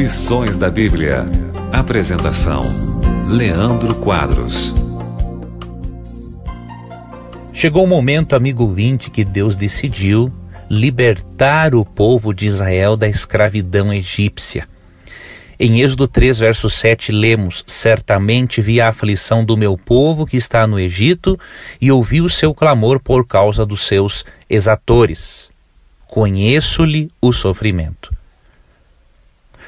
Lições da Bíblia. Apresentação: Leandro Quadros. Chegou o momento, amigo ouvinte, que Deus decidiu libertar o povo de Israel da escravidão egípcia. Em Êxodo 3, verso 7, lemos: certamente vi a aflição do meu povo que está no Egito e ouvi o seu clamor por causa dos seus exatores. Conheço-lhe o sofrimento.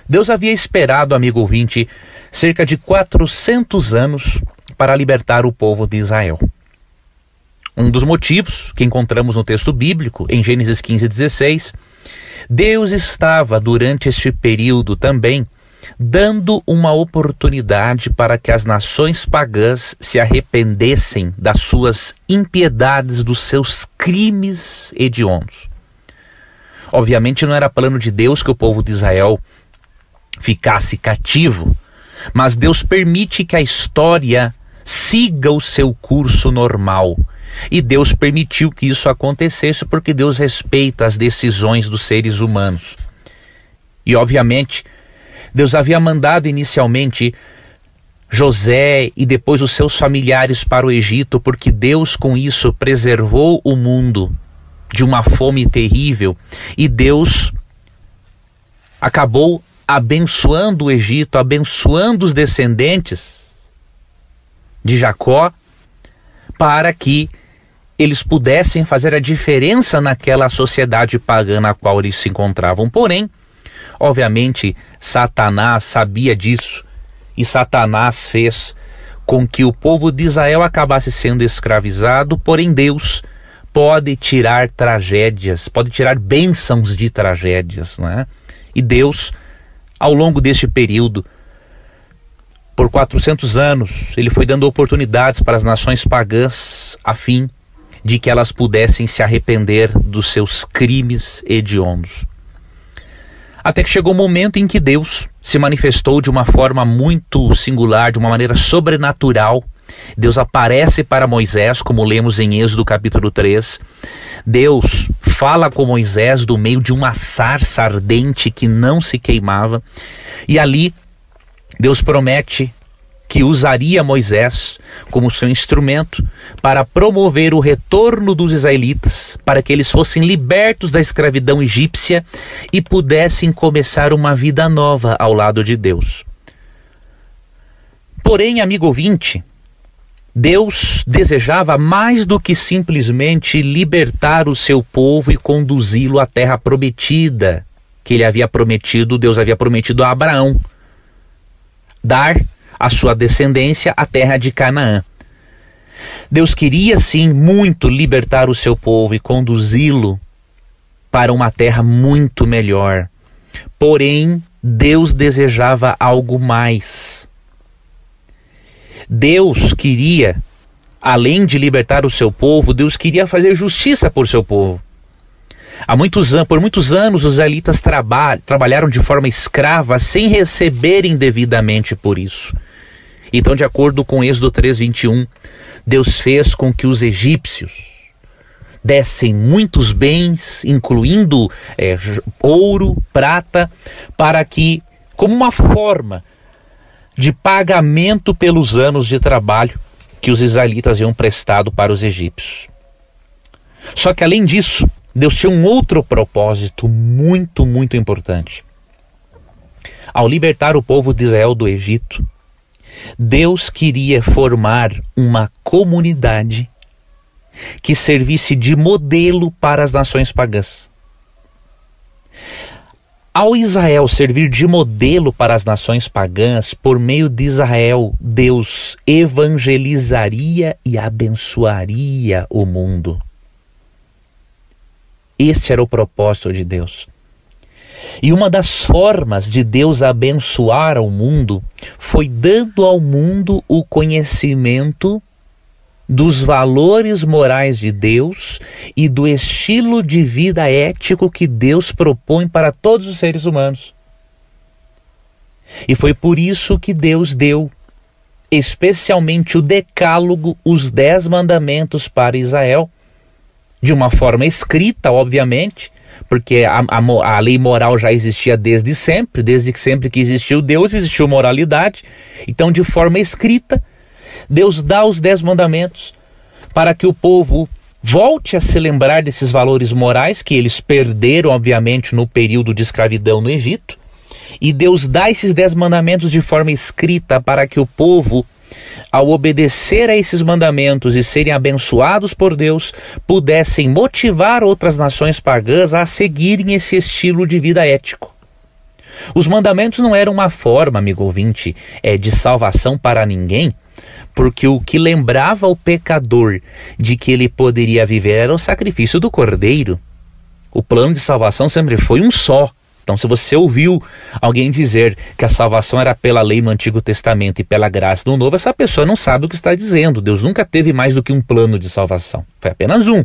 Deus havia esperado, amigo ouvinte, cerca de 400 anos para libertar o povo de Israel. Um dos motivos que encontramos no texto bíblico, em Gênesis 15:16, Deus estava, durante este período também, dando uma oportunidade para que as nações pagãs se arrependessem das suas impiedades, dos seus crimes hediondos. Obviamente não era plano de Deus que o povo de Israel ficasse cativo, mas Deus permite que a história siga o seu curso normal. E Deus permitiu que isso acontecesse porque Deus respeita as decisões dos seres humanos. E obviamente, Deus havia mandado inicialmente José e depois os seus familiares para o Egito, porque Deus com isso preservou o mundo de uma fome terrível, e Deus acabou abençoando o Egito, abençoando os descendentes de Jacó, para que eles pudessem fazer a diferença naquela sociedade pagã na qual eles se encontravam. Porém, obviamente, Satanás sabia disso, e Satanás fez com que o povo de Israel acabasse sendo escravizado. Porém, Deus pode tirar tragédias, pode tirar bênçãos de tragédias, não é? E Deus, ao longo deste período, por 400 anos, ele foi dando oportunidades para as nações pagãs, a fim de que elas pudessem se arrepender dos seus crimes hediondos. Até que chegou o momento em que Deus se manifestou de uma forma muito singular, de uma maneira sobrenatural. Deus aparece para Moisés, como lemos em Êxodo capítulo 3. Deus fala com Moisés do meio de uma sarça ardente que não se queimava. E ali Deus promete que usaria Moisés como seu instrumento para promover o retorno dos israelitas, para que eles fossem libertos da escravidão egípcia e pudessem começar uma vida nova ao lado de Deus. Porém, amigo ouvinte, Deus desejava mais do que simplesmente libertar o seu povo e conduzi-lo à terra prometida, que ele havia prometido, Deus havia prometido a Abraão, dar à sua descendência a terra de Canaã. Deus queria sim muito libertar o seu povo e conduzi-lo para uma terra muito melhor. Porém, Deus desejava algo mais. Deus queria, além de libertar o seu povo, Deus queria fazer justiça por seu povo. Por muitos anos, os israelitas trabalharam de forma escrava sem receberem devidamente por isso. Então, de acordo com Êxodo 3:21, Deus fez com que os egípcios dessem muitos bens, incluindo ouro, prata, para que, como uma forma de pagamento pelos anos de trabalho que os israelitas haviam prestado para os egípcios. Só que, além disso, Deus tinha um outro propósito muito, muito importante. Ao libertar o povo de Israel do Egito, Deus queria formar uma comunidade que servisse de modelo para as nações pagãs. Ao Israel servir de modelo para as nações pagãs, por meio de Israel, Deus evangelizaria e abençoaria o mundo. Este era o propósito de Deus. E uma das formas de Deus abençoar o mundo foi dando ao mundo o conhecimento dos valores morais de Deus e do estilo de vida ético que Deus propõe para todos os seres humanos. E foi por isso que Deus deu especialmente o Decálogo, os 10 mandamentos para Israel, de uma forma escrita, obviamente, porque a lei moral já existia desde sempre que existiu Deus, existiu moralidade. Então, de forma escrita, Deus dá os 10 mandamentos para que o povo volte a se lembrar desses valores morais que eles perderam, obviamente, no período de escravidão no Egito. E Deus dá esses 10 mandamentos de forma escrita para que o povo, ao obedecer a esses mandamentos e serem abençoados por Deus, pudessem motivar outras nações pagãs a seguirem esse estilo de vida ético. Os mandamentos não eram uma forma, amigo ouvinte, de salvação para ninguém, porque o que lembrava o pecador de que ele poderia viver era o sacrifício do cordeiro. O plano de salvação sempre foi um só. Então, se você ouviu alguém dizer que a salvação era pela lei no Antigo Testamento e pela graça no Novo, essa pessoa não sabe o que está dizendo. Deus nunca teve mais do que um plano de salvação. Foi apenas um.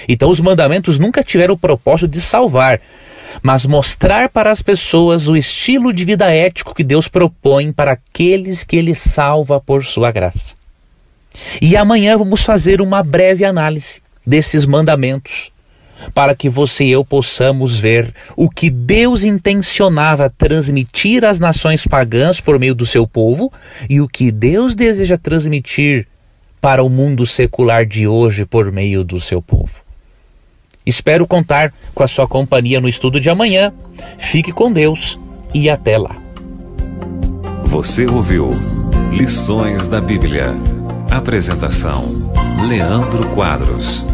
Então, os mandamentos nunca tiveram o propósito de salvar, mas mostrar para as pessoas o estilo de vida ético que Deus propõe para aqueles que Ele salva por sua graça. E amanhã vamos fazer uma breve análise desses mandamentos, para que você e eu possamos ver o que Deus intencionava transmitir às nações pagãs por meio do seu povo e o que Deus deseja transmitir para o mundo secular de hoje por meio do seu povo. Espero contar com a sua companhia no estudo de amanhã. Fique com Deus e até lá. Você ouviu Lições da Bíblia. Apresentação: Leandro Quadros.